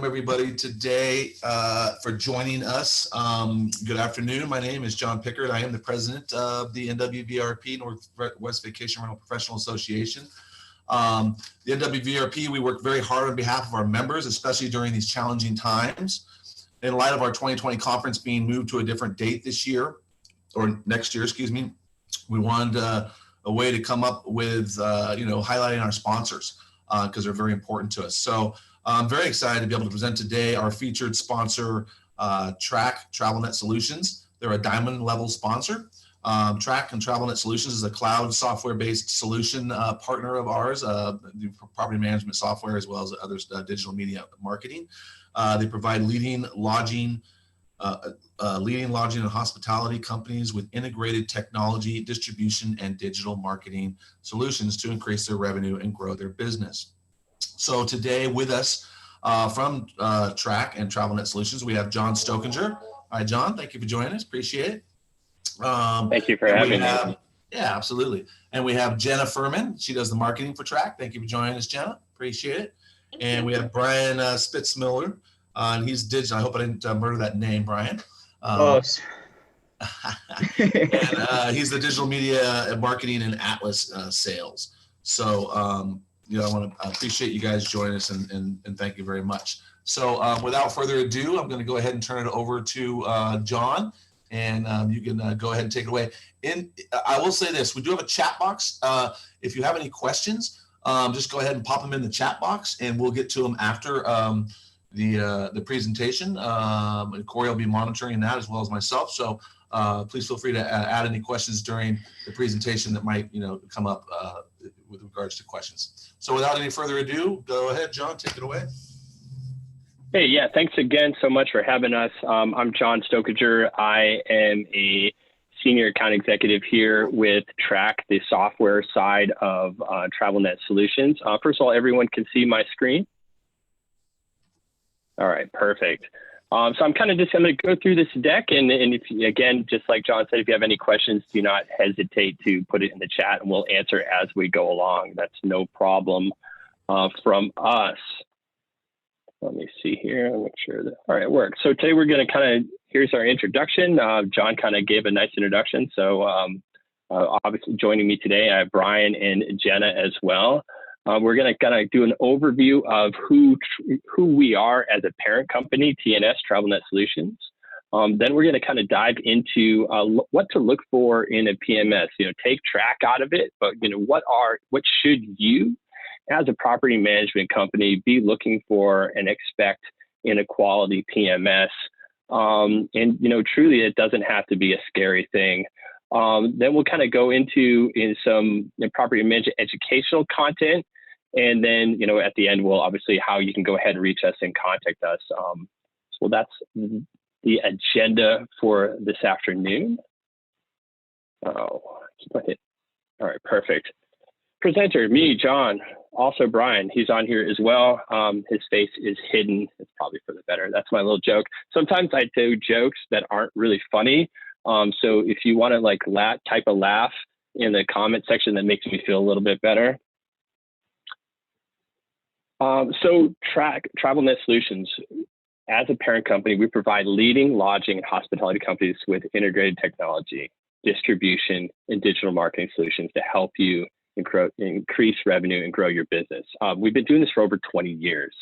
everybody today for joining us. Good afternoon. My name is John Pickard. I am the president of the NWVRP, Northwest Vacation Rental Professional Association. The NWVRP, we work very hard on behalf of our members, especially during these challenging times. In light of our 2020 conference being moved to a different date this year, or next year, excuse me, we wanted a way to come up with, highlighting our sponsors because they're very important to us. So I'm very excited to be able to present today our featured sponsor, Track TravelNet Solutions. They're a diamond level sponsor. Track and TravelNet Solutions is a cloud software-based solution partner of ours, property management software as well as others, digital media marketing. They provide leading lodging and hospitality companies with integrated technology, distribution, and digital marketing solutions to increase their revenue and grow their business. So today with us from Track and TravelNet Solutions, we have John Stokinger. Hi, John. Thank you for joining us. Appreciate it. Thank you for having me. Yeah, absolutely. And we have Jenna Furman. She does the marketing for Track. Thank you for joining us, Jenna. Appreciate it. And we have Brian Spitzmiller. And he's digital. I hope I didn't murder that name, Brian. Close. And he's the digital media marketing and Atlas sales. So, I want to appreciate you guys joining us and thank you very much. So without further ado, I'm going to go ahead and turn it over to John, and you can go ahead and take it away. I will say this, we do have a chat box. If you have any questions, just go ahead and pop them in the chat box and we'll get to them after the presentation. And Corey will be monitoring that as well as myself. So please feel free to add any questions during the presentation that might come up with regards to questions. So without any further ado, go ahead, John, take it away. Hey, yeah, thanks again so much for having us. I'm John Stokinger. I am a senior account executive here with Track, the software side of TravelNet Solutions. First of all, everyone can see my screen? All right, perfect. So I'm going to go through this deck, and if again, just like John said, if you have any questions, do not hesitate to put it in the chat, and we'll answer as we go along. That's no problem from us. Let me see here. I'll make sure that all right, it works. So today we're going to here's our introduction. John kind of gave a nice introduction. So obviously joining me today, I have Brian and Jenna as well. We're going to do an overview of who we are as a parent company, TNS TravelNet Solutions. Then we're going to dive into what to look for in a PMS. Take Track out of it, but what should you, as a property management company, be looking for and expect in a quality PMS? And truly, it doesn't have to be a scary thing. Then we'll go into some property management educational content. And then, at the end, we'll obviously how you can go ahead and reach us and contact us. So that's the agenda for this afternoon. Oh, all right, perfect. Presenter, me, John, also Brian, he's on here as well. His face is hidden. It's probably for the better. That's my little joke. Sometimes I do jokes that aren't really funny. So if you want to type a laugh in the comment section, that makes me feel a little bit better. So Track TravelNet Solutions, as a parent company, we provide leading lodging and hospitality companies with integrated technology, distribution, and digital marketing solutions to help you increase revenue and grow your business. We've been doing this for over 20 years.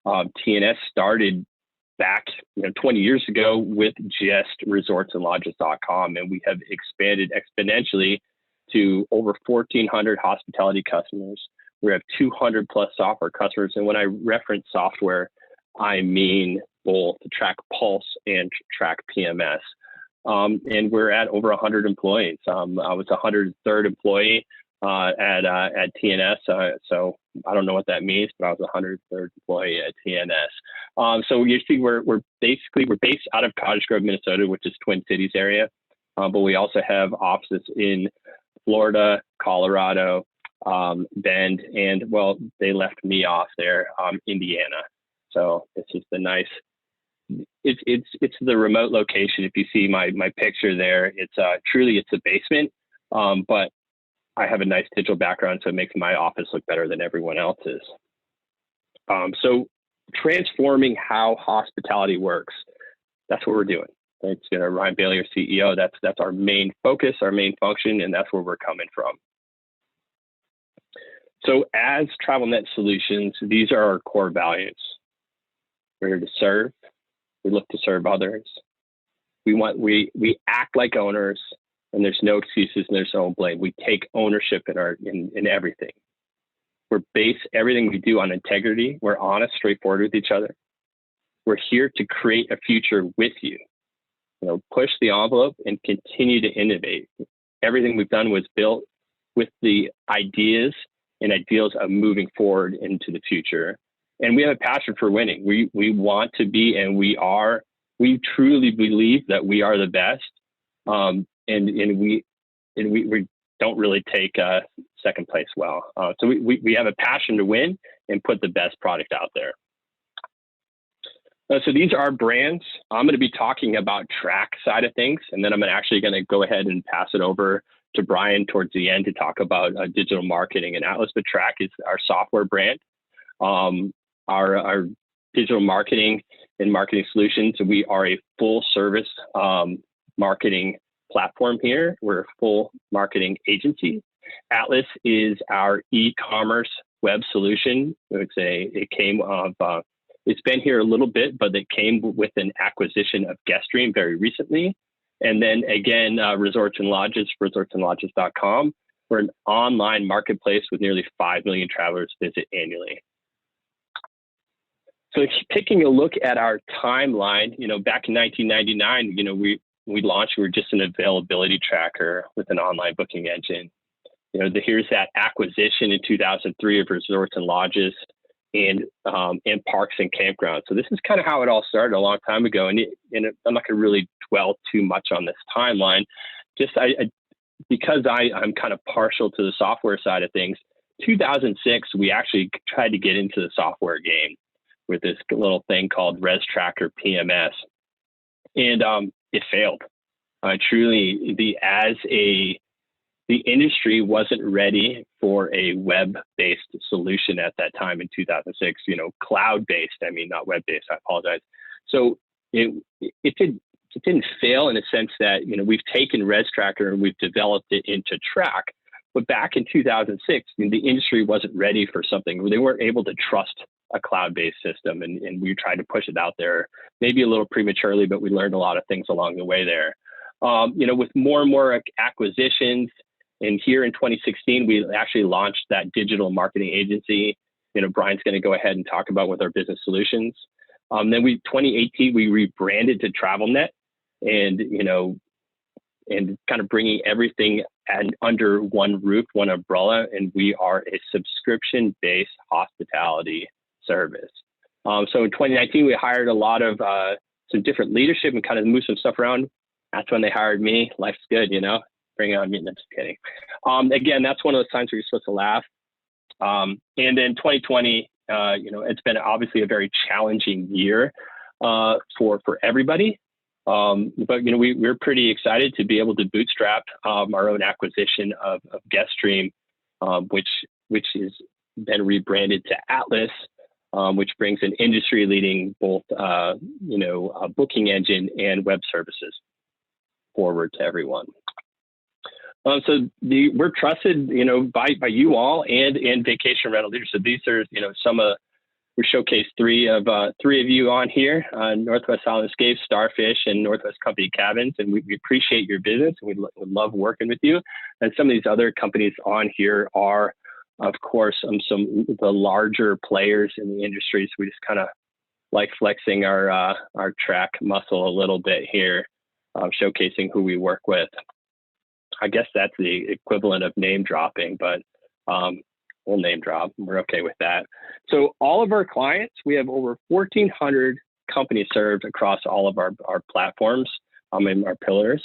TNS started back 20 years ago with just resortsandlodges.com, and we have expanded exponentially to over 1,400 hospitality customers. We have 200 plus software customers. And when I reference software, I mean both Track Pulse and Track PMS. And we're at over 100 employees. I was a 103rd employee at TNS. So I don't know what that means, but I was a 103rd employee at TNS. So you see, we're based out of Cottage Grove, Minnesota, which is Twin Cities area. But we also have offices in Florida, Colorado, Bend, and well, they left me off there, Indiana. So this is the nice. It's the remote location. If you see my picture there, it's truly it's a basement, but I have a nice digital background, so it makes my office look better than everyone else's. So transforming how hospitality works. That's what we're doing. It's Ryan Bailey, our CEO. That's our main focus, our main function, and that's where we're coming from. So as TravelNet Solutions, these are our core values. We're here to serve. We look to serve others. We act like owners, and there's no excuses and there's no blame. We take ownership in everything. We base everything we do on integrity. We're honest, straightforward with each other. We're here to create a future with you. Push the envelope and continue to innovate. Everything we've done was built with the ideas and ideals of moving forward into the future. And we have a passion for winning. We want to be, and we truly believe that we are the best. And we don't really take second place well. So we have a passion to win and put the best product out there. So these are brands. I'm going to be talking about track side of things, and then I'm actually going to go ahead and pass it over to Brian towards the end to talk about digital marketing and Atlas. But Track is our software brand. Our digital marketing and marketing solutions. We are a full service marketing platform here. We're a full marketing agency. Atlas is our e-commerce web solution. It's been here a little bit, but it came with an acquisition of GuestStream very recently. And then again, Resorts and Lodges, resortsandlodges.com. We're an online marketplace with nearly 5 million travelers visit annually. So taking a look at our timeline, back in 1999, we launched, we were just an availability tracker with an online booking engine. Here's that acquisition in 2003 of Resorts and Lodges and parks and campgrounds. So this is kind of how it all started a long time ago. And I'm not going to really dwell too much on this timeline. Because I'm kind of partial to the software side of things. 2006, we actually tried to get into the software game with this little thing called Res Tracker PMS, and it failed. Truly, the industry wasn't ready for a web-based solution at that time in 2006. Cloud-based. I mean, not web-based. I apologize. So it didn't fail in a sense that we've taken Res Tracker and we've developed it into Track. But back in 2006, the industry wasn't ready for something. They weren't able to trust a cloud-based system, and we tried to push it out there, maybe a little prematurely, but we learned a lot of things along the way there. With more and more acquisitions, and here in 2016, we actually launched that digital marketing agency. Brian's going to go ahead and talk about with our business solutions. Then 2018, we rebranded to TravelNet, and kind of bringing everything under one roof, one umbrella, and we are a subscription-based hospitality service. So in 2019, we hired a lot of some different leadership and kind of moved some stuff around. That's when they hired me. Life's good, bring it on me. I'm just kidding. Again, that's one of those times where you're supposed to laugh. And then 2020, it's been obviously a very challenging year for everybody. But we're pretty excited to be able to bootstrap our own acquisition of GuestStream, which has been rebranded to Atlas, which brings an industry-leading both a booking engine and web services forward to everyone. So we're trusted, by you all and vacation rental leaders. So these are, we showcased three of you on here, Northwest Island Escapes, Starfish, and Northwest Company Cabins. And we appreciate your business. And we love working with you. And some of these other companies on here are, of course, some of the larger players in the industry. So we just kind of like flexing our track muscle a little bit here, showcasing who we work with. I guess that's the equivalent of name dropping, but we'll name drop. We're okay with that. So all of our clients, we have over 1,400 companies served across all of our platforms, and our pillars.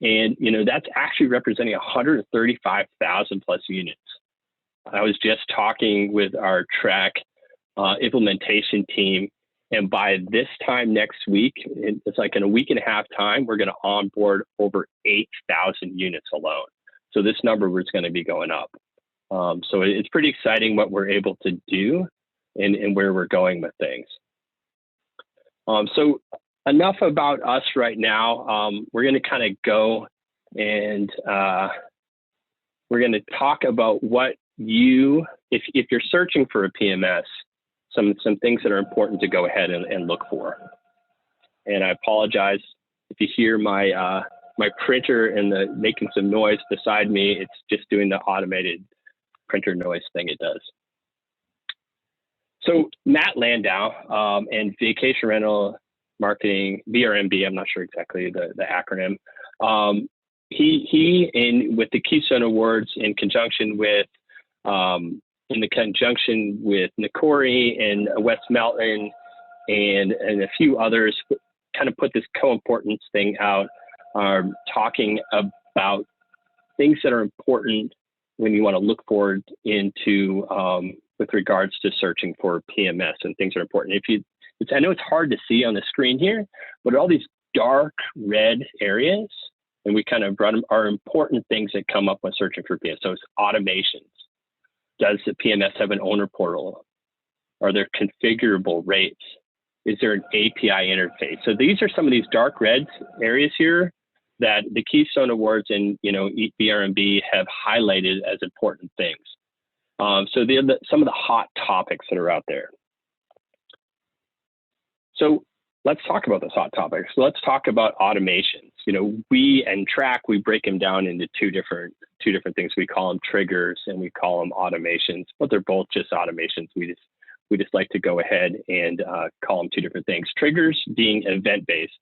And, that's actually representing 135,000 plus units. I was just talking with our Track implementation team, and by this time next week, it's like in a week and a half time, we're going to onboard over 8,000 units alone. So this number is going to be going up. So it's pretty exciting what we're able to do. and where we're going with things. So enough about us right now. We're going to kind of go and we're going to talk about what you, if you're searching for a PMS, some things that are important to go ahead and look for. And I apologize if you hear my my printer and the making some noise beside me. It's just doing the automated printer noise thing it does. So Matt Landau and Vacation Rental Marketing, VRMB, I'm not sure exactly the acronym. He with the Keystone Awards in conjunction with Nikori and Wes Melton and a few others, kind of put this co-importance thing out, talking about things that are important when you want to look forward into with regards to searching for PMS, and things are important. I know it's hard to see on the screen here, but all these dark red areas, and we kind of brought them, are important things that come up when searching for PMS. So it's automations. Does the PMS have an owner portal? Are there configurable rates? Is there an API interface? So these are some of these dark red areas here that the Keystone Awards and VRMB have highlighted as important things. So some of the hot topics that are out there. So let's talk about those hot topics. So let's talk about automations. We break them down into two different things. We call them triggers and we call them automations, but they're both just automations. We just like to go ahead and call them two different things. Triggers being event-based.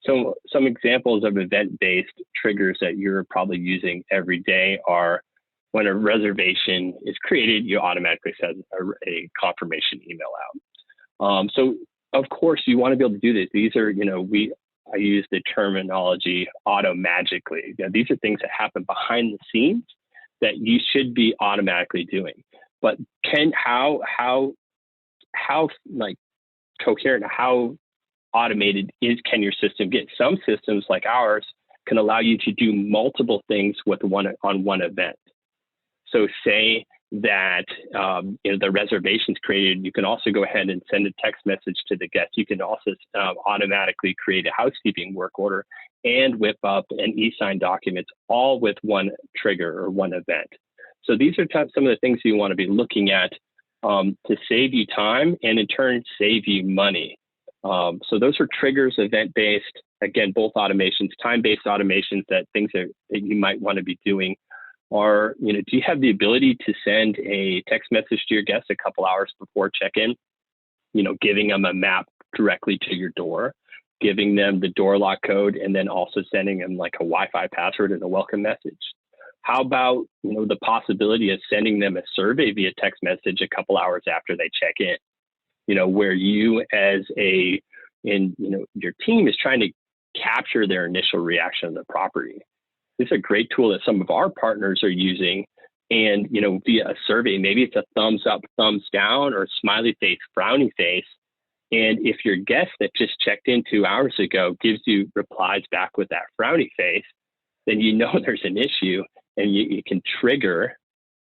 So some examples of event-based triggers that you're probably using every day are when a reservation is created, you automatically send a confirmation email out. So of course you want to be able to do this. These are, I use the terminology auto-magically. These are things that happen behind the scenes that you should be automatically doing. But how like coherent, how automated can your system get? Some systems like ours can allow you to do multiple things on one event. So say that the reservation's created, you can also go ahead and send a text message to the guest. You can also automatically create a housekeeping work order and whip up an e-sign documents, all with one trigger or one event. So these are some of the things you want to be looking at to save you time and in turn save you money. So those are triggers, event-based, again, both automations, time-based automations, that things that you might want to be doing are, do you have the ability to send a text message to your guests a couple hours before check-in, giving them a map directly to your door, giving them the door lock code, and then also sending them like a Wi-Fi password and a welcome message? How about, the possibility of sending them a survey via text message a couple hours after they check in? Where you your team is trying to capture their initial reaction to the property. This is a great tool that some of our partners are using, and via a survey, maybe it's a thumbs up, thumbs down, or smiley face, frowny face. And if your guest that just checked in 2 hours ago gives you replies back with that frowny face, then there's an issue, and you can trigger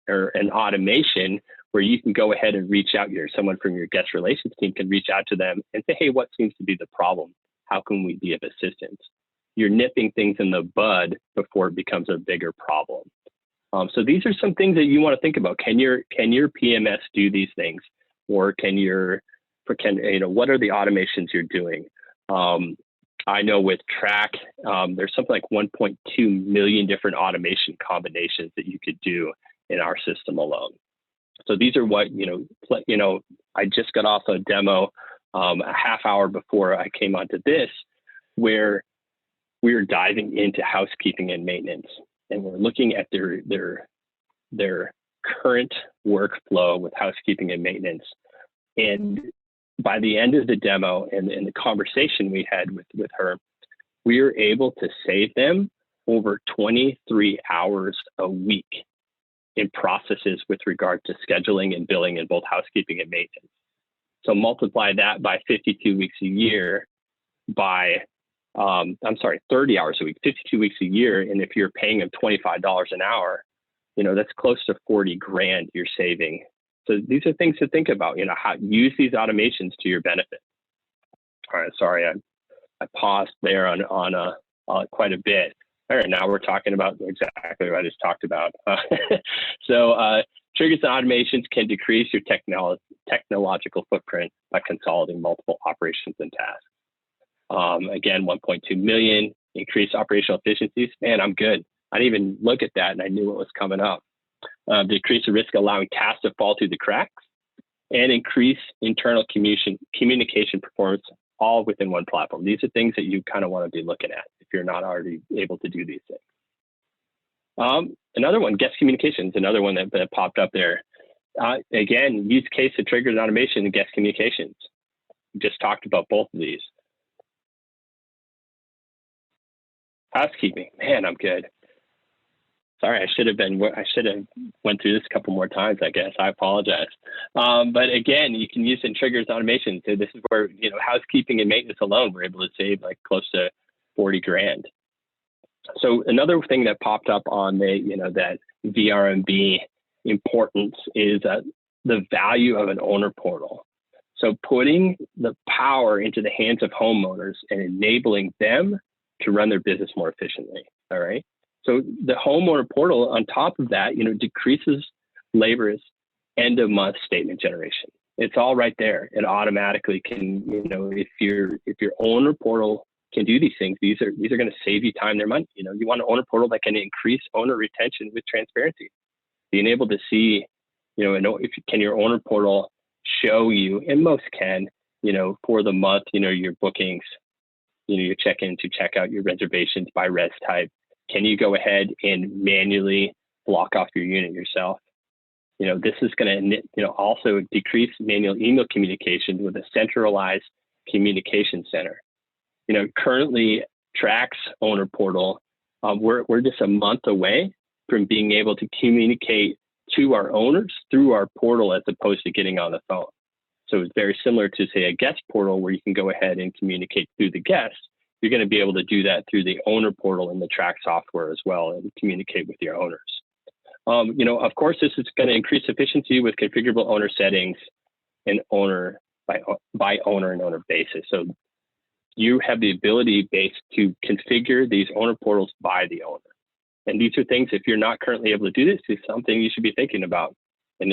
an automation where you can go ahead and reach out. Someone from your guest relations team can reach out to them and say, hey, what seems to be the problem? How can we be of assistance? You're nipping things in the bud before it becomes a bigger problem. So these are some things that you want to think about. Can your PMS do these things? Or what are the automations you're doing? I know with Track, there's something like 1.2 million different automation combinations that you could do in our system alone. So these are what, I just got off a demo a half hour before I came onto this, where we were diving into housekeeping and maintenance, and we're looking at their current workflow with housekeeping and maintenance. And by the end of the demo and the conversation we had with her, we were able to save them over 23 hours a week in processes with regard to scheduling and billing in both housekeeping and maintenance. So multiply that by 52 weeks a year by, 30 hours a week, 52 weeks a year. And if you're paying them $25 an hour, that's close to 40 grand you're saving So these are things to think about, how use these automations to your benefit. All right, sorry, I paused there on quite a bit. All right, now we're talking about exactly what I just talked about. So triggers and automations can decrease your technological footprint by consolidating multiple operations and tasks. Again, 1.2 million, increase operational efficiencies. Man, I'm good. I didn't even look at that and I knew what was coming up. Decrease the risk allowing tasks to fall through the cracks, and increase internal communication performance, all within one platform. These are things that you kind of want to be looking at if you're not already able to do these things. Another one, guest communications, another one that popped up there. Again, use case of triggered automation and guest communications. We just talked about both of these. Housekeeping, man, I'm good. Sorry, I should have went through this a couple more times, I guess. I apologize. But again, you can use in triggers automation. So this is where, housekeeping and maintenance alone, we're able to save like close to 40 grand. So another thing that popped up on the, that VRMB importance is the value of an owner portal. So putting the power into the hands of homeowners and enabling them to run their business more efficiently. All right. So the homeowner portal on top of that, decreases labor's end of month statement generation. It's all right there. It automatically can, if your owner portal can do these things, these are going to save you time and money. You want an owner portal that can increase owner retention with transparency. Being able to see, can your owner portal show you, and most can, for the month, your bookings, your check-in to check-out, your reservations by res type. Can you go ahead and manually block off your unit yourself? This is going to, also decrease manual email communication with a centralized communication center. Currently Track's owner portal, we're just a month away from being able to communicate to our owners through our portal as opposed to getting on the phone. So it's very similar to, say, a guest portal where you can go ahead and communicate through the guest. You're going to be able to do that through the owner portal in the Track software as well and communicate with your owners. Of course, this is going to increase efficiency with configurable owner settings and owner by owner and owner basis. So you have the ability based to configure these owner portals by the owner. And these are things, if you're not currently able to do this, is something you should be thinking about. And,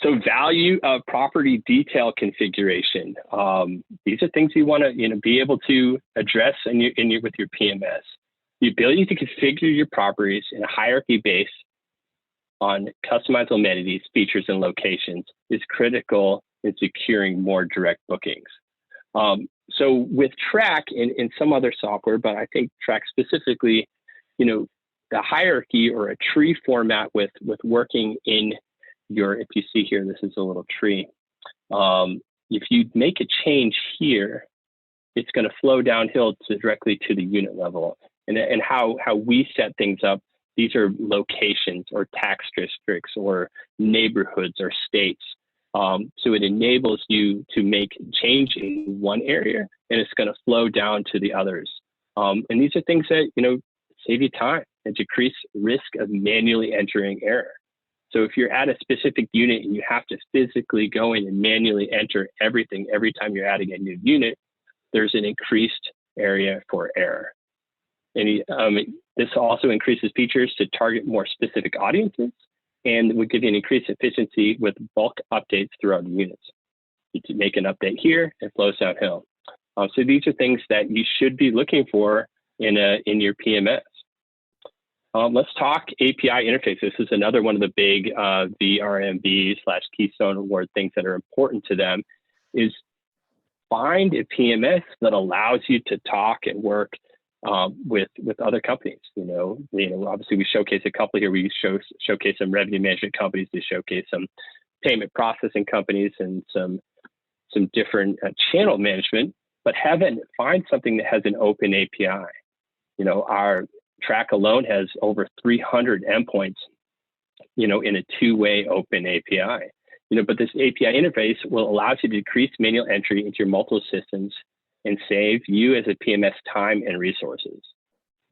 So value of property detail configuration. These are things you want to be able to address with your PMS. The ability to configure your properties in a hierarchy based on customizable amenities, features, and locations is critical in securing more direct bookings. So with Track and some other software, but I think Track specifically, the hierarchy or a tree format with working in if you see here, this is a little tree. If you make a change here, it's going to flow downhill directly to the unit level. And how we set things up, these are locations or tax districts or neighborhoods or states. So it enables you to make change in one area and it's going to flow down to the others. And these are things that, save you time and decrease risk of manually entering error. So if you're at a specific unit and you have to physically go in and manually enter everything every time you're adding a new unit, there's an increased area for error. And this also increases features to target more specific audiences and would give you an increased efficiency with bulk updates throughout the units. You can make an update here and flows downhill. So these are things that you should be looking for in your PMS. Let's talk API interface. This is another one of the big VRMB/Keystone Award things that are important to them is find a PMS that allows you to talk and work with other companies. Obviously we showcase a couple here. We showcase some revenue management companies. We showcase some payment processing companies and some different channel management, but find something that has an open API. Our Track alone has over 300 endpoints, in a two-way open API. But this API interface will allow you to decrease manual entry into your multiple systems and save you as a PMS time and resources.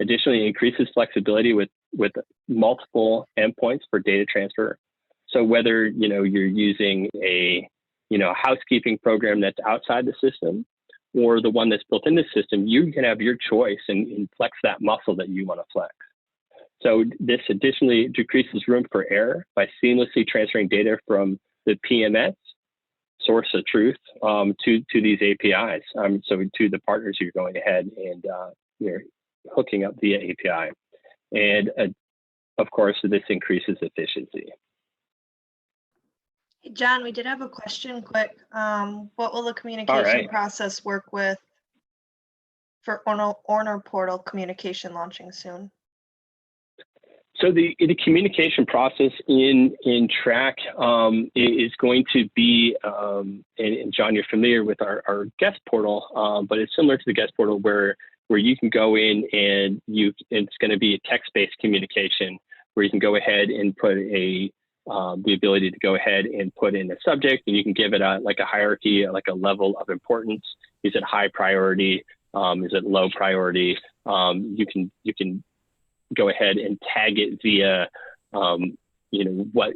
Additionally, it increases flexibility with multiple endpoints for data transfer. So whether, you're using a, housekeeping program that's outside the system or the one that's built in the system, you can have your choice and flex that muscle that you want to flex. So this additionally decreases room for error by seamlessly transferring data from the PMS, source of truth, to these APIs. So to the partners you're going ahead and you're hooking up via API. And of course, this increases efficiency. Hey, John, we did have a question quick. What will the communication process work with for Owner Portal communication launching soon? So the communication process in Track is going to be, and John, you're familiar with our guest portal, but it's similar to the guest portal where you can go in and it's going to be a text-based communication where you can go ahead and put the ability to go ahead and put in a subject, and you can give it a hierarchy, like a level of importance. Is it high priority? Is it low priority? You can go ahead and tag it via, what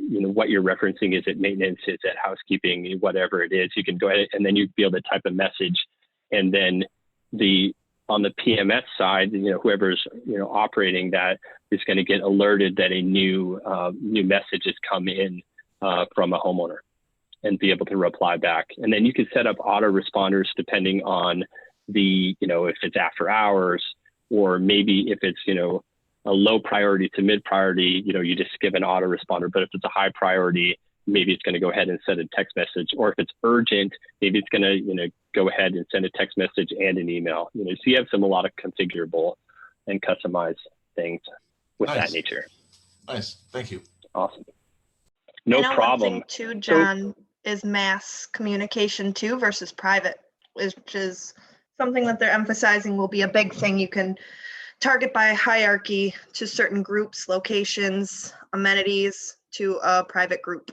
you're referencing. Is it maintenance? Is it housekeeping? Whatever it is, you can go ahead and then you'd be able to type a message, and then on the PMS side, whoever's operating that is going to get alerted that a new message has come in from a homeowner, and be able to reply back. And then you can set up autoresponders depending on if it's after hours, or maybe if it's a low priority to mid priority, you just give an autoresponder. But if it's a high priority, maybe it's going to go ahead and send a text message. Or if it's urgent, maybe it's going to go ahead and send a text message and an email. So you have a lot of configurable and customized things with that nature. Nice, thank you. Awesome. No problem. One thing too, John, is mass communication too versus private, which is something that they're emphasizing will be a big thing. You can target by hierarchy to certain groups, locations, amenities to a private group.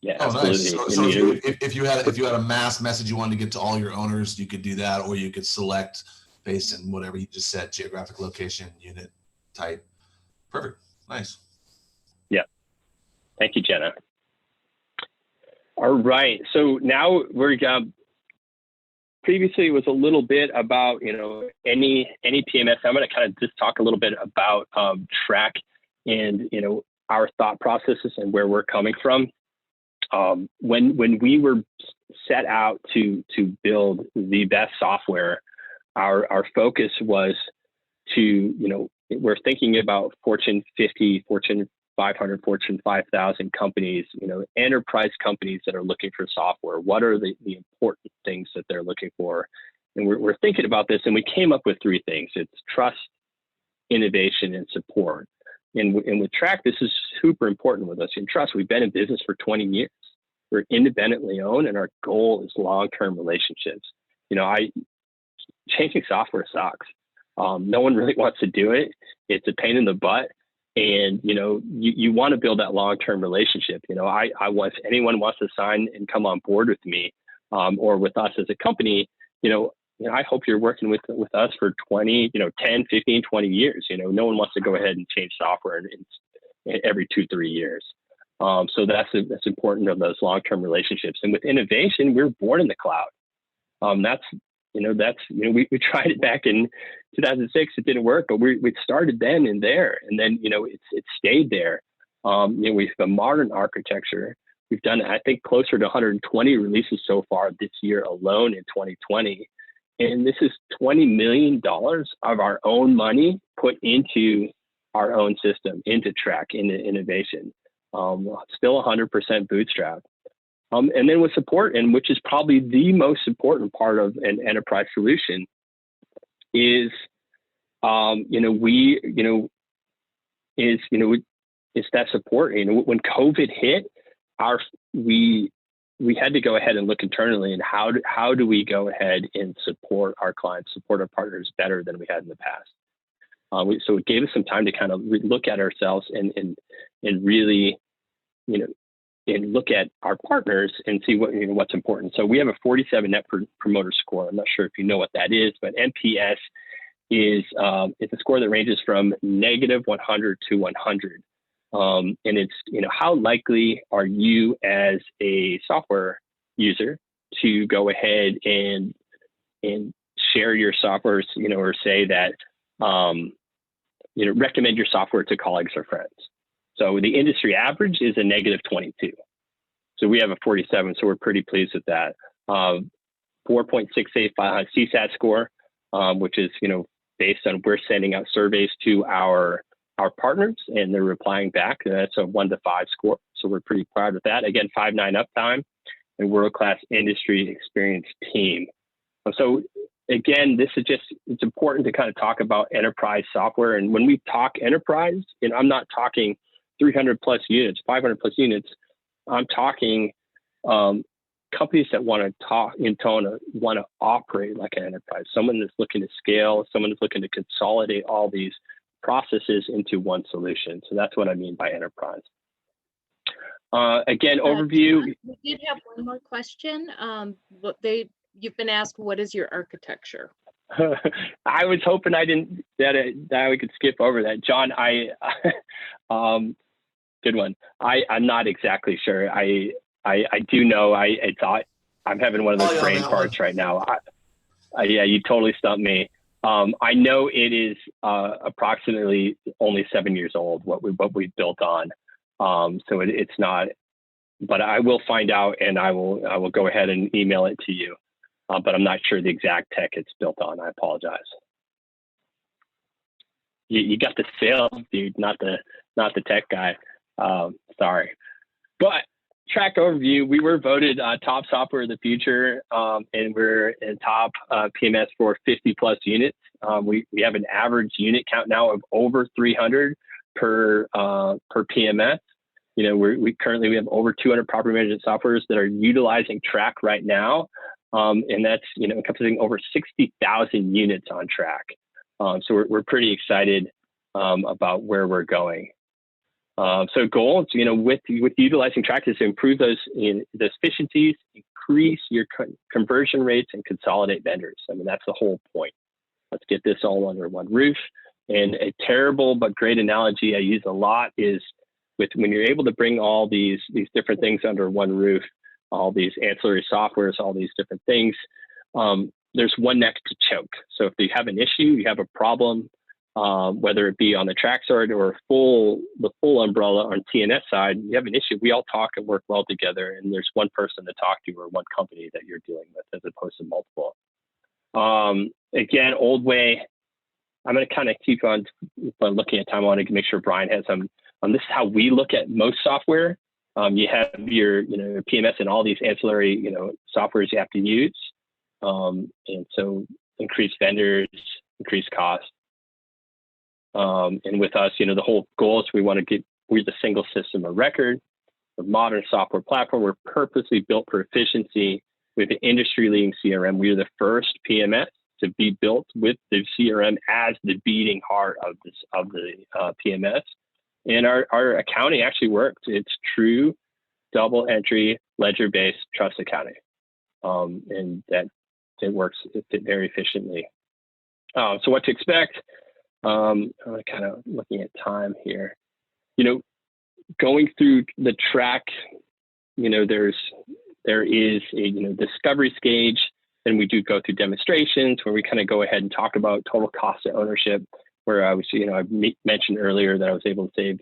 Yeah, absolutely. Nice. So if you had a mass message you wanted to get to all your owners, you could do that, or you could select based on whatever you just said, geographic location, unit type. Perfect. Nice. Yeah. Thank you, Jenna. All right. So now we're previously it was a little bit about any PMS. I'm going to kind of just talk a little bit about Track and our thought processes and where we're coming from. When we were set out to build the best software, our focus was to we're thinking about Fortune 50, Fortune 500, Fortune 5,000 companies, enterprise companies that are looking for software. What are the important things that they're looking for? And we're thinking about this, and we came up with three things. It's trust, innovation, and support. And with Track, this is super important with us. In trust, we've been in business for 20 years. We're independently owned, and our goal is long-term relationships. Changing software sucks. No one really wants to do it. It's a pain in the butt. And, you want to build that long-term relationship. If anyone wants to sign and come on board with me, or with us as a company, I hope you're working with us for 20, 10, 15, 20 years. No one wants to go ahead and change software every 2-3 years. So that's important of those long-term relationships. And with innovation, we're born in the cloud. We tried it back in 2006. It didn't work, but we started then and there, and then it stayed there. We have a modern architecture. We've done, I think, closer to 120 releases so far this year alone in 2020, and this is $20 million of our own money put into our own system, into Track, into innovation. Still 100% bootstrap. And then with support, and which is probably the most important part of an enterprise solution, is it's that support. When COVID hit, we had to go ahead and look internally and how do we go ahead and support our clients, support our partners better than we had in the past. So it gave us some time to kind of look at ourselves and really and look at our partners and see what's important. So we have a 47 Net Promoter Score. I'm not sure if you know what that is, but NPS is it's a score that ranges from -100 to 100. And it's, how likely are you as a software user to go ahead and share your software, or say that, recommend your software to colleagues or friends. So the industry average is a -22. So we have a 47, so we're pretty pleased with that. 4.68 CSAT score, which is, based on, we're sending out surveys to our partners and they're replying back. And that's a 1 to 5 score. So we're pretty proud of that. Again, 5.9 uptime and world-class industry experience team. So again, it's important to kind of talk about enterprise software. And when we talk enterprise, and I'm not talking 300 plus units, 500 plus units, I'm talking companies that want to operate like an enterprise, someone that's looking to scale, someone that's looking to consolidate all these processes into one solution. So that's what I mean by enterprise. Again, overview. John, we did have one more question. You've been asked, what is your architecture? I was hoping that we could skip over that. John, good one. I'm not exactly sure. I do know. I thought I'm having one of those brain farts right now. Yeah, you totally stumped me. I know it is approximately only 7 years old. What we built on. So it's not. But I will find out, and I will go ahead and email it to you. But I'm not sure the exact tech it's built on. I apologize. You got the sales, dude, not the tech guy. Sorry. But track overview, we were voted top software of the future, and we're in top PMS for 50 plus units. We have an average unit count now of over 300 per PMS. We currently have over 200 property management softwares that are utilizing Track right now. And that's, encompassing over 60,000 units on Track. So we're pretty excited about where we're going. So goals, with utilizing Track is to improve those efficiencies, increase your conversion rates, and consolidate vendors. I mean, that's the whole point. Let's get this all under one roof. And a terrible but great analogy I use a lot is when you're able to bring all these different things under one roof, all these ancillary softwares, all these different things, there's one neck to choke. So if you have an issue, you have a problem, whether it be on the Track side or the full umbrella on TNS side, you have an issue, we all talk and work well together, and there's one person to talk to or one company that you're dealing with as opposed to multiple. Again, old way, I'm going to kind of keep on looking at time. I want to make sure Brian has some. This is how we look at most software. You have your PMS and all these ancillary softwares you have to use, and so increase vendors, increase cost. And with us, the whole goal is we're the single system of record, a modern software platform. We're purposely built for efficiency with the industry-leading CRM. We are the first PMS to be built with the CRM as the beating heart of the PMS. And our accounting actually works. It's true double entry ledger-based trust accounting, and that it works very efficiently. So what to expect? I'm kind of looking at time here. Going through the Track, there is a discovery stage. Then we do go through demonstrations where we kind of go ahead and talk about total cost of ownership, where I was, I mentioned earlier that I was able to save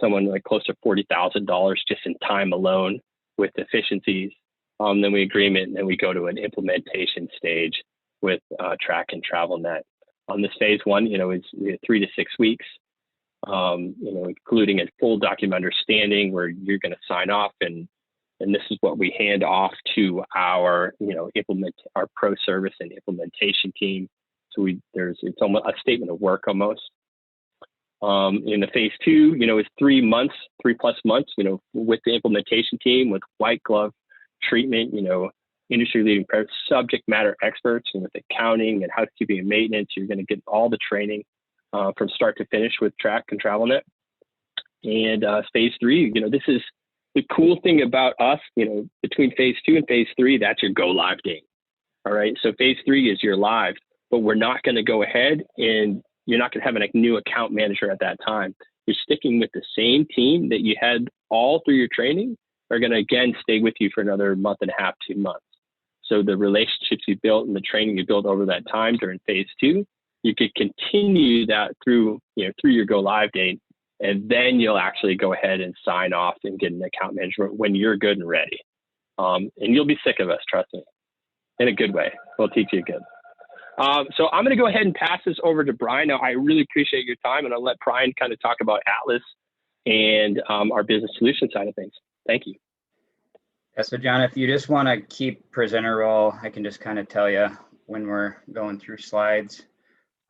someone like close to $40,000 just in time alone with efficiencies. Then we agreement, and then we go to an implementation stage with Track and TravelNet. On this phase one, is 3 to 6 weeks, including a full document understanding where you're going to sign off, and this is what we hand off to our, our pro service and implementation team. So it's almost a statement of work almost. In the phase two, it's 3 months, 3+ months, with the implementation team, with white glove treatment, industry leading subject matter experts, and with accounting and housekeeping and maintenance. You're going to get all the training from start to finish with Track and TravelNet. And phase three, this is the cool thing about us, between phase 2 and phase 3, that's your go live date. All right. So phase 3 is your live, but we're not going to go ahead and you're not going to have a new account manager at that time. who's sticking with the same team that you had all through your training are going to, again, stay with you for another month and a half, 2 months. So the relationships you built and the training you built over that time during phase 2, you could continue that through your go live date. And then you'll actually go ahead and sign off and get an account management when you're good and ready. And you'll be sick of us, trust me, in a good way. We'll teach you good. So I'm going to go ahead and pass this over to Brian. Now, I really appreciate your time, and I'll let Brian kind of talk about Atlas and our business solution side of things. Thank you. Yeah, so John, if you just want to keep presenter role, I can just kind of tell you when we're going through slides.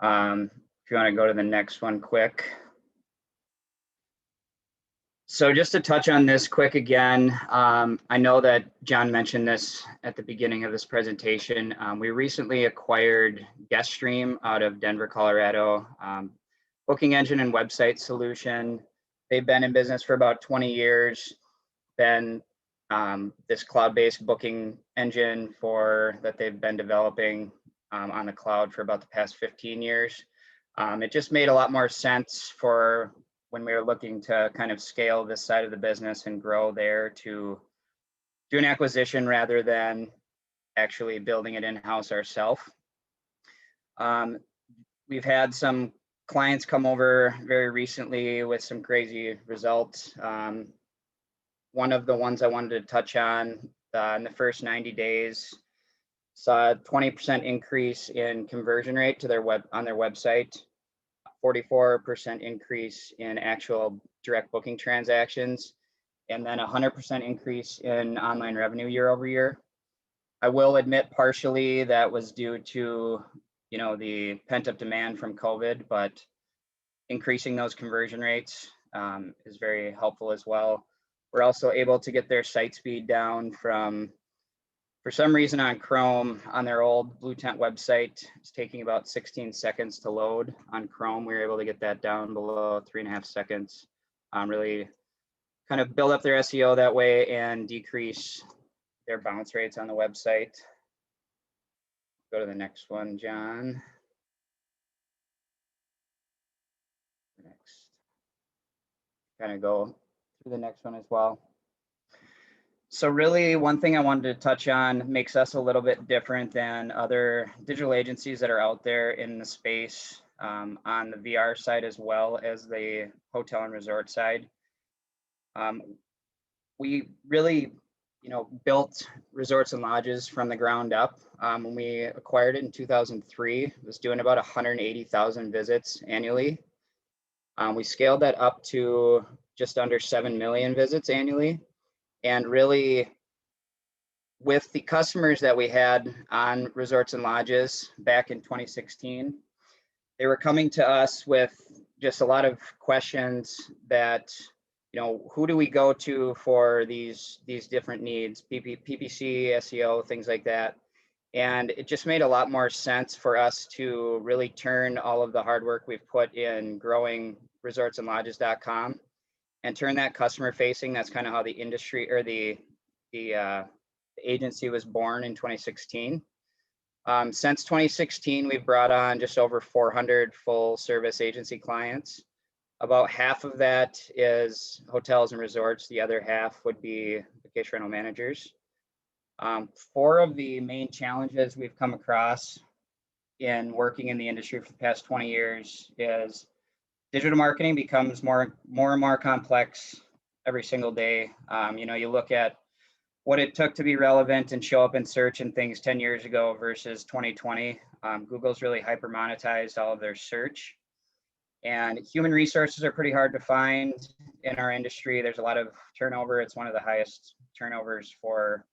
If you want to go to the next one quick. So just to touch on this quick again, I know that John mentioned this at the beginning of this presentation. We recently acquired GuestStream out of Denver, Colorado, booking engine and website solution. They've been in business for about 20 years, been this cloud-based booking engine that they've been developing on the cloud for about the past 15 years. It just made a lot more sense for when we were looking to kind of scale this side of the business and grow there to do an acquisition rather than actually building it in-house ourselves. We've had some clients come over very recently with some crazy results. One of the ones I wanted to touch on in the first 90 days saw a 20% increase in conversion rate to on their website. 44% increase in actual direct booking transactions, and then 100% increase in online revenue year over year. I will admit partially that was due to, the pent-up demand from COVID, but increasing those conversion rates is very helpful as well. We're also able to get their site speed down from, for some reason on Chrome, on their old Blue Tent website, it's taking about 16 seconds to load. On Chrome, we were able to get that down below 3.5 seconds. Really kind of build up their SEO that way and decrease their bounce rates on the website. Go to the next one, John. Next. Kind of go through the next one as well. So really, one thing I wanted to touch on makes us a little bit different than other digital agencies that are out there in the space on the VR side as well as the hotel and resort side. We really, built resorts and lodges from the ground up. When we acquired it in 2003, it was doing about 180,000 visits annually. We scaled that up to just under 7 million visits annually. And really, with the customers that we had on resorts and lodges back in 2016, they were coming to us with just a lot of questions that, who do we go to for these different needs, PPC, SEO, things like that. And it just made a lot more sense for us to really turn all of the hard work we've put in growing resortsandlodges.com and turn that customer facing. That's kind of how the industry or the agency was born in 2016. Since 2016, we've brought on just over 400 full service agency clients. About half of that is hotels and resorts. The other half would be vacation rental managers. 4 of the main challenges we've come across in working in the industry for the past 20 years is digital marketing becomes more and more complex every single day. You look at what it took to be relevant and show up in search and things 10 years ago versus 2020. Google's really hyper monetized all of their search. And human resources are pretty hard to find in our industry. There's a lot of turnover. It's one of the highest turnovers for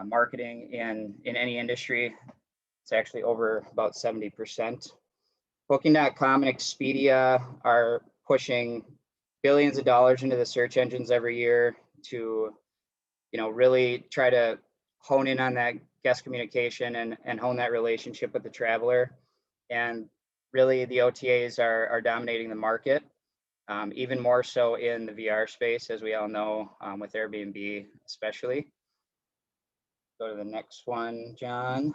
marketing in any industry. It's actually over about 70%. Booking.com and Expedia are pushing billions of dollars into the search engines every year to, really try to hone in on that guest communication and hone that relationship with the traveler. And really, the OTAs are dominating the market, even more so in the VR space, as we all know, with Airbnb especially. Go to the next one, John.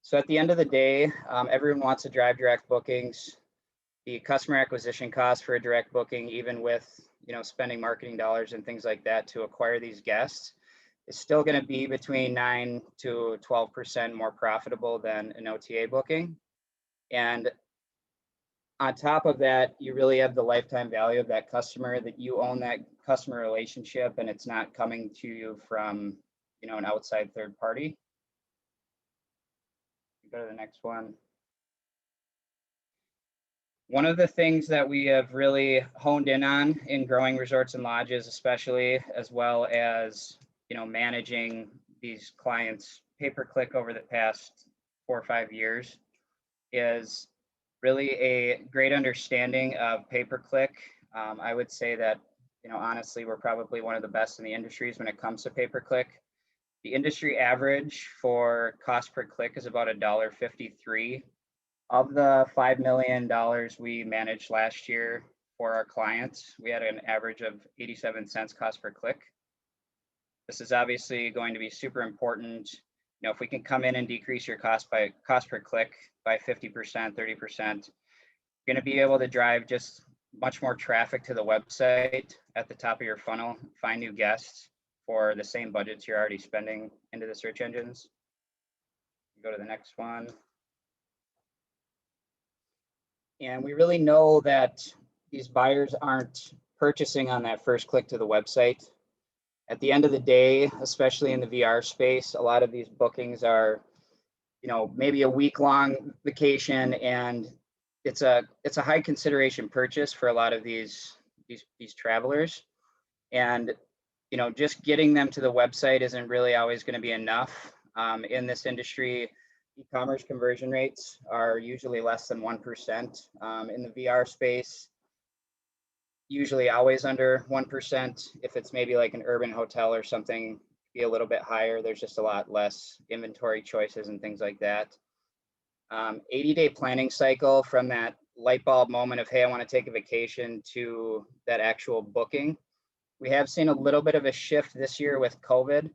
So at the end of the day, everyone wants to drive direct bookings. the customer acquisition cost for a direct booking, even with, spending marketing dollars and things like that to acquire these guests, is still going to be between 9 to 12% more profitable than an OTA booking. And on top of that, you really have the lifetime value of that customer, that you own that customer relationship and it's not coming to you from, an outside third party. Go to the next one. One of the things that we have really honed in on in growing resorts and lodges, especially, as well as, managing these clients pay-per-click over the past 4 or 5 years, is really a great understanding of pay-per-click. I would say that, honestly, we're probably one of the best in the industries when it comes to pay-per-click. The industry average for cost per click is about $1.53. Of the $5 million we managed last year for our clients, we had an average of 87 cents cost per click. This is obviously going to be super important. If we can come in and decrease your cost per click by 50%, 30%, you're going to be able to drive just much more traffic to the website at the top of your funnel, find new guests for the same budgets you're already spending into the search engines. Go to the next one. And we really know that these buyers aren't purchasing on that first click to the website. At the end of the day, especially in the VR space, a lot of these bookings are, maybe a week-long vacation, and it's a high consideration purchase for a lot of these travelers. And, just getting them to the website isn't really always going to be enough. In this industry, e-commerce conversion rates are usually less than 1%. In the VR space, usually always under 1%. If it's maybe like an urban hotel or something, be a little bit higher. There's just a lot less inventory choices and things like that. 80-day planning cycle from that light bulb moment of, hey, I want to take a vacation, to that actual booking. We have seen a little bit of a shift this year with COVID,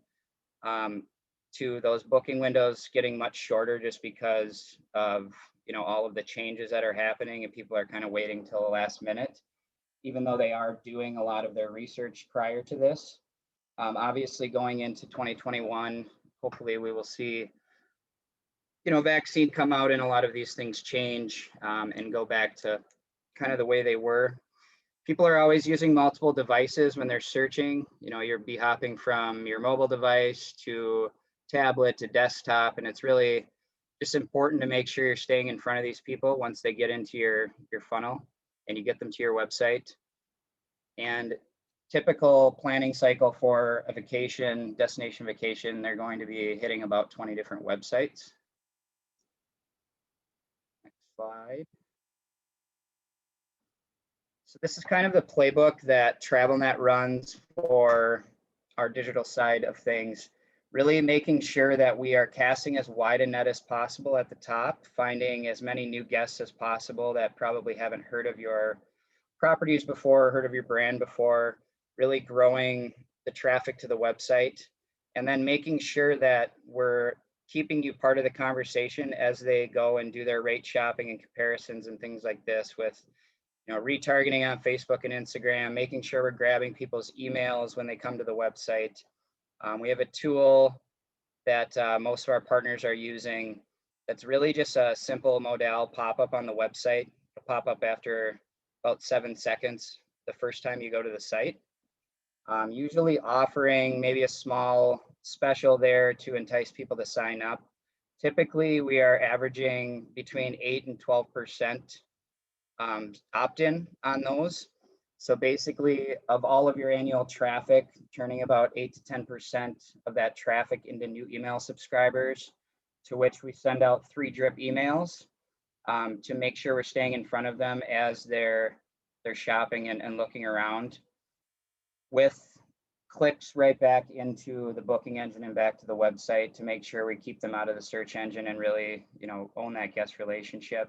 to those booking windows getting much shorter, just because of, all of the changes that are happening, and people are kind of waiting till the last minute, even though they are doing a lot of their research prior to this. Obviously, going into 2021, hopefully we will see, vaccine come out and a lot of these things change, and go back to kind of the way they were. People are always using multiple devices when they're searching. You're hopping from your mobile device to tablet to desktop, and it's really just important to make sure you're staying in front of these people once they get into your funnel and you get them to your website. And typical planning cycle for a vacation, destination vacation, they're going to be hitting about 20 different websites. Next slide. So this is kind of the playbook that TravelNet runs for our digital side of things, really making sure that we are casting as wide a net as possible at the top, finding as many new guests as possible that probably haven't heard of your properties before, heard of your brand before, really growing the traffic to the website, and then making sure that we're keeping you part of the conversation as they go and do their rate shopping and comparisons and things like this, with retargeting on Facebook and Instagram, making sure we're grabbing people's emails when they come to the website. We have a tool that most of our partners are using that's really just a simple modal pop-up on the website. It'll pop up after about 7 seconds the first time you go to the site. Usually offering maybe a small special there to entice people to sign up. Typically, we are averaging between 8 and 12% opt-in on those. So basically, of all of your annual traffic, turning about 8 to 10% of that traffic into new email subscribers, to which we send out 3 drip emails to make sure we're staying in front of them as they're shopping and looking around, with clicks right back into the booking engine and back to the website to make sure we keep them out of the search engine and really, own that guest relationship.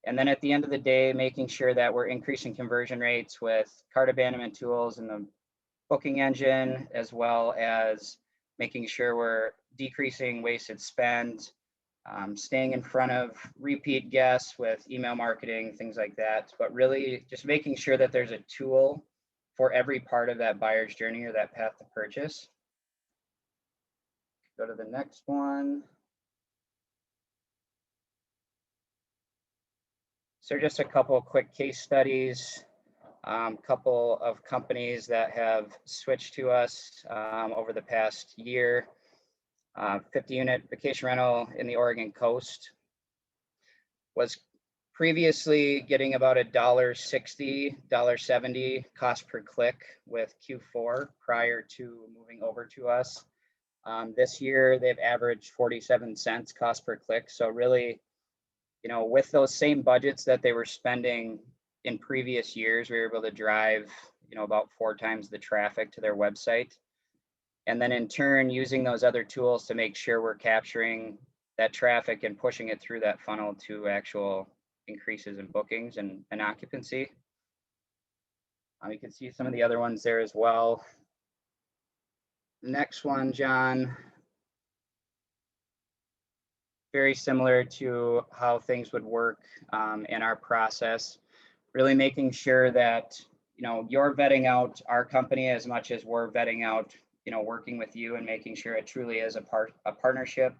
And then at the end of the day, making sure that we're increasing conversion rates with cart abandonment tools in the booking engine, as well as making sure we're decreasing wasted spend staying in front of repeat guests with email marketing, things like that, but really just making sure that there's a tool for every part of that buyer's journey or that path to purchase. Go to the next one. So just a couple of quick case studies, couple of companies that have switched to us over the past year. 50-unit vacation rental in the Oregon coast was previously getting about $1.60, $1.70 cost per click with Q4 prior to moving over to us. This year, they've averaged 47 cents cost per click. So really, you know, with those same budgets that they were spending in previous years, we were able to drive, you know, about 4 times the traffic to their website. And then in turn, using those other tools to make sure we're capturing that traffic and pushing it through that funnel to actual increases in bookings and occupancy. You can see some of the other ones there as well. The next one, John, very similar to how things would work in our process, really making sure that, you know, you're vetting out our company as much as we're vetting out, you know, working with you and making sure it truly is a partnership.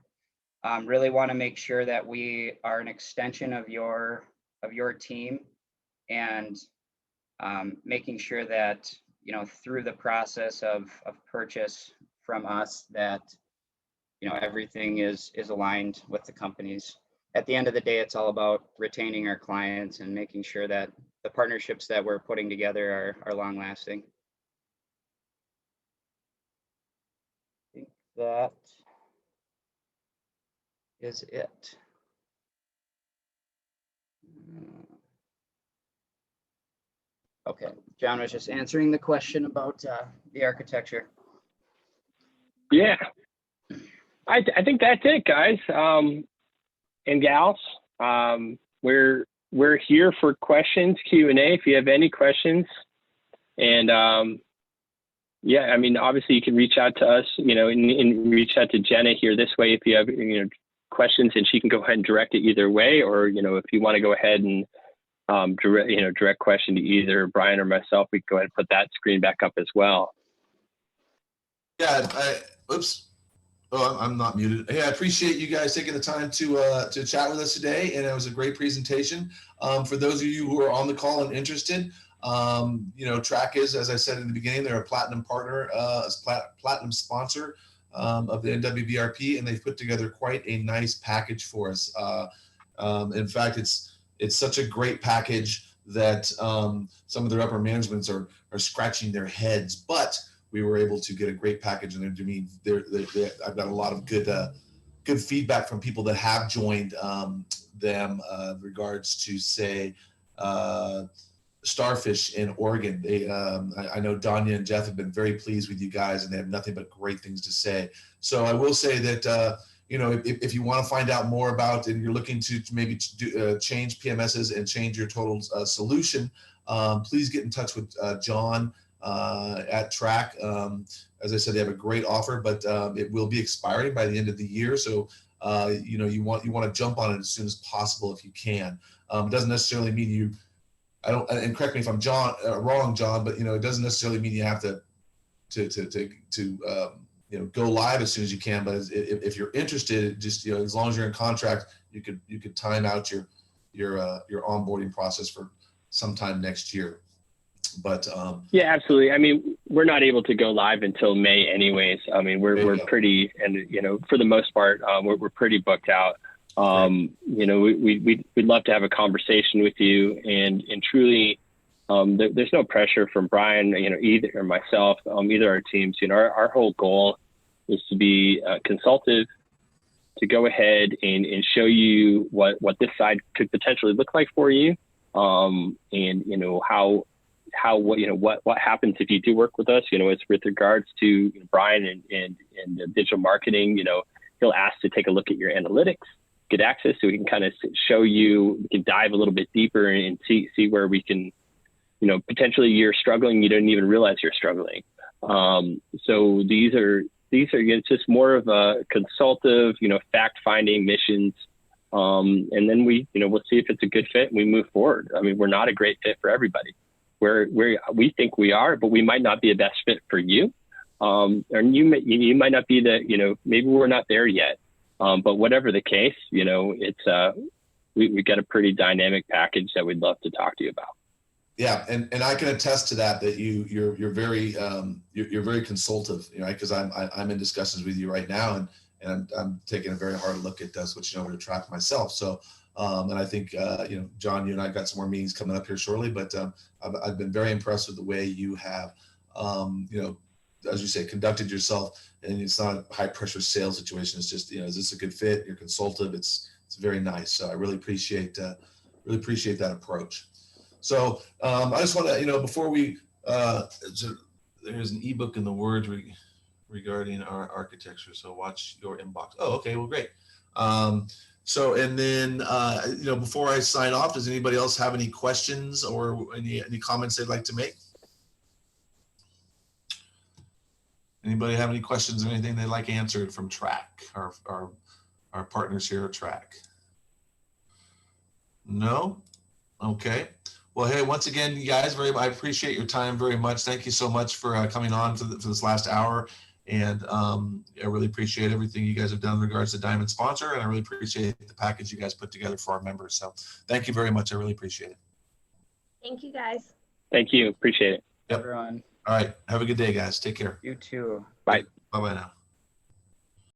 Really want to make sure that we are an extension of your team, and making sure that, you know, through the process of purchase from us, that, you know, everything is aligned with the companies. At the end of the day, it's all about retaining our clients and making sure that the partnerships that we're putting together are long lasting. I think that is it. Okay, John was just answering the question about the architecture. Yeah, I think that's it, guys and gals. We're here for questions, Q&A, if you have any questions. And yeah, I mean, obviously you can reach out to us, you know, and reach out to Jenna here this way if you have, you know, questions, and she can go ahead and direct it either way. Or, you know, if you want to go ahead and direct question to either Brian or myself, we can go ahead and put that screen back up as well. Yeah, oops. Oh, I'm not muted. Hey, I appreciate you guys taking the time to chat with us today, and it was a great presentation. For those of you who are on the call and interested, you know, Track is, as I said in the beginning, they're a platinum partner, platinum sponsor of the NWVRP, and they've put together quite a nice package for us. In fact, it's such a great package that some of their upper managements are scratching their heads, but we were able to get a great package, and to me, I've got a lot of good feedback from people that have joined them regards to, say, Starfish in Oregon. I know Danya and Jeff have been very pleased with you guys, and they have nothing but great things to say. So I will say that you know, if you want to find out more about, and you're looking to maybe change PMSs and change your total solution, please get in touch with John at Track. As I said, they have a great offer, but it will be expiring by the end of the year. So you know, you want to jump on it as soon as possible if you can. It doesn't necessarily mean and correct me if I'm wrong, John, but you know, it doesn't necessarily mean you have to you know, go live as soon as you can. But if you're interested, just, you know, as long as you're in contract, you could time out your onboarding process for sometime next year. But yeah, absolutely. I mean, we're not able to go live until May anyways. I mean, we're pretty, and you know, for the most part, we're pretty booked out. You know, we'd love to have a conversation with you, and truly, there's no pressure from Brian, you know, either, or myself, either our teams. You know, our whole goal is to be consultative, to go ahead and show you what this side could potentially look like for you, and you know, what happens if you do work with us. You know, it's with regards to Brian and digital marketing. You know, he'll ask to take a look at your analytics, get access, so we can kind of show you. We can dive a little bit deeper and see where we can. You know, potentially you're struggling, you don't even realize you're struggling. So these are these are, it's just more of a consultative, fact-finding missions. And then we we'll see if it's a good fit and we move forward. I mean, we're not a great fit for everybody. We think we are, but we might not be a best fit for you. Or you might not be maybe we're not there yet. But whatever the case, it's, we got a pretty dynamic package that we'd love to talk to you about. Yeah, and I can attest to that you're very you're very consultative, because I'm in discussions with you right now, and I'm taking a very hard look at switching over to track myself. So and I think John, you and I got some more meetings coming up here shortly, but I've been very impressed with the way you have as you say, conducted yourself, and it's not a high pressure sales situation. It's just is this a good fit? You're consultative. It's very nice. So I really appreciate that approach. So I just want to, before we, there's an ebook in the Word regarding our architecture. So watch your inbox. Oh, okay. Well, great. So, and then, before I sign off, does anybody else have any questions or any comments they'd like to make? Anybody have any questions or anything they'd like answered from Track, our partners here at Track? No? Okay. Well, hey, once again, you guys, I appreciate your time very much. Thank you so much for coming on for this last hour. And I really appreciate everything you guys have done in regards to Diamond Sponsor. And I really appreciate the package you guys put together for our members. So thank you very much. I really appreciate it. Thank you, guys. Thank you. Appreciate it. Yep. Everyone. All right. Have a good day, guys. Take care. You too. Bye. Bye-bye now.